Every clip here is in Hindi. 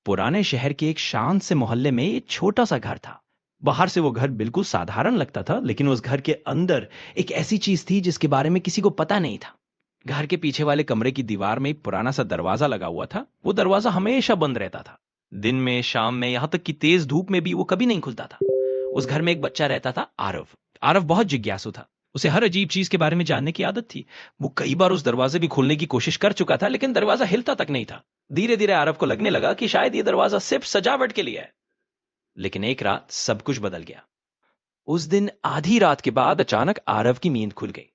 पुराने शहर के एक शांत से मोहल्ले में एक छोटा सा घर था। बाहर से वो घर बिल्कुल साधारण लगता था, लेकिन उस घर के अंदर एक ऐसी चीज थी जिसके बारे में किसी को पता नहीं था। घर के पीछे वाले कमरे की दीवार में एक पुराना सा दरवाजा लगा हुआ था। वो दरवाजा हमेशा बंद रहता था। दिन में, शाम में, यहां तक कि तेज धूप में भी वो कभी नहीं खुलता था। उस घर में एक बच्चा रहता था, आरव। आरव बहुत जिज्ञासु था। उसे हर अजीब चीज के बारे में जानने की आदत थी। वो कई बार उस दरवाजे भी खोलने की कोशिश कर चुका था, लेकिन दरवाजा हिलता तक नहीं था। धीरे धीरे आरव को लगने लगा कि शायद ये दरवाजा सिर्फ सजावट के लिए है। लेकिन एक रात सब कुछ बदल गया। उस दिन आधी रात के बाद अचानक आरव की नींद खुल गई।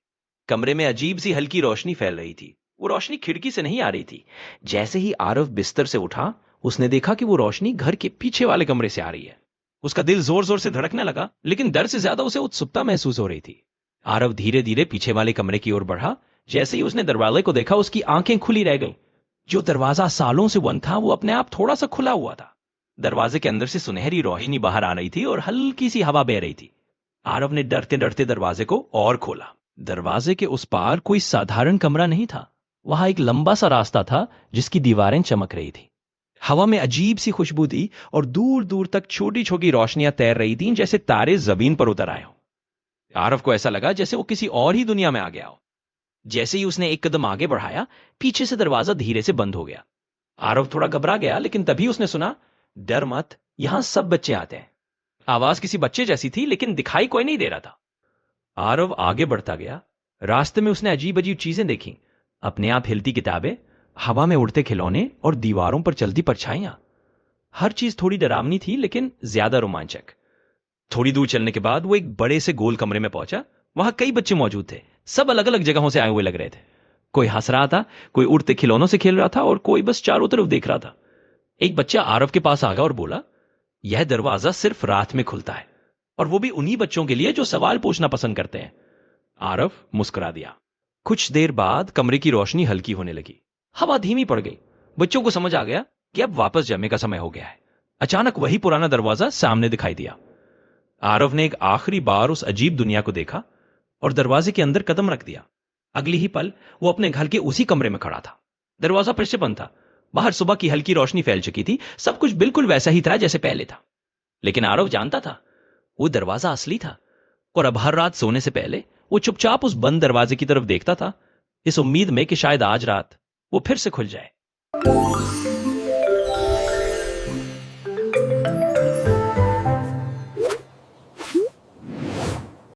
कमरे में अजीब सी हल्की रोशनी फैल रही थी। वो रोशनी खिड़की से नहीं आ रही थी। जैसे ही आरव बिस्तर से उठा, उसने देखा कि वो रोशनी घर के पीछे वाले कमरे से आ रही है। उसका दिल जोर जोर से धड़कने लगा, लेकिन डर से ज्यादा उसे उत्सुकता महसूस हो रही थी। आरव धीरे धीरे पीछे वाले कमरे की ओर बढ़ा। जैसे ही उसने दरवाजे को देखा, उसकी आंखें खुली रह गईं। जो दरवाजा सालों से बंद था, वो अपने आप थोड़ा सा खुला हुआ था। दरवाजे के अंदर से सुनहरी रोशनी बाहर आ रही थी और हल्की सी हवा बह रही थी। आरव ने डरते डरते दरवाजे को और खोला। दरवाजे के उस पार कोई साधारण कमरा नहीं था। वहां एक लंबा सा रास्ता था जिसकी दीवारें चमक रही थी। हवा में अजीब सी खुशबू थी और दूर दूर तक छोटी छोटी रोशनियां तैर रही थीं, जैसे तारे जमीन पर उतर आए हो। आरव को ऐसा लगा जैसे वो किसी और ही दुनिया में आ गया हो। जैसे ही उसने एक कदम आगे बढ़ाया, पीछे से दरवाजा धीरे से बंद हो गया। आरव थोड़ा घबरा गया, लेकिन तभी उसने सुना, डर मत, यहां सब बच्चे आते हैं। आवाज किसी बच्चे जैसी थी, लेकिन दिखाई कोई नहीं दे रहा था। आरव आगे बढ़ता गया। रास्ते में उसने अजीब अजीब चीजें देखी। अपने आप हिलती किताबें, हवा में उड़ते खिलौने और दीवारों पर चलती परछाइयां। हर चीज थोड़ी डरावनी थी, लेकिन ज्यादा रोमांचक। थोड़ी दूर चलने के बाद वो एक बड़े से गोल कमरे में पहुंचा। वहां कई बच्चे मौजूद थे। सब अलग अलग जगहों से आए हुए लग रहे थे। कोई हंस रहा था, कोई उड़ते खिलौनों से खेल रहा था और कोई बस चारों तरफ देख रहा था। एक बच्चा आरव के पास आ गया और बोला, यह दरवाजा सिर्फ रात में खुलता है, और वो भी उन्हीं बच्चों के लिए जो सवाल पूछना पसंद करते हैं। आरव मुस्कुरा दिया। कुछ देर बाद कमरे की रोशनी हल्की होने लगी। हवा धीमी पड़ गई। बच्चों को समझ आ गया कि अब वापस जाने का समय हो गया है। अचानक वही पुराना दरवाजा सामने दिखाई दिया। आरव ने एक आखिरी बार उस अजीब दुनिया को देखा और दरवाजे के अंदर कदम रख दिया। अगली ही पल वो अपने घर के उसी कमरे में खड़ा था। दरवाजा फिर से बंद था। बाहर सुबह की हल्की रोशनी फैल चुकी थी। सब कुछ बिल्कुल वैसा ही था जैसे पहले था। लेकिन आरव जानता था, वो दरवाजा असली था, और अब हर रात सोने से पहले वो चुपचाप उस बंद दरवाजे की तरफ देखता था, इस उम्मीद में कि शायद आज रात वो फिर से खुल जाए।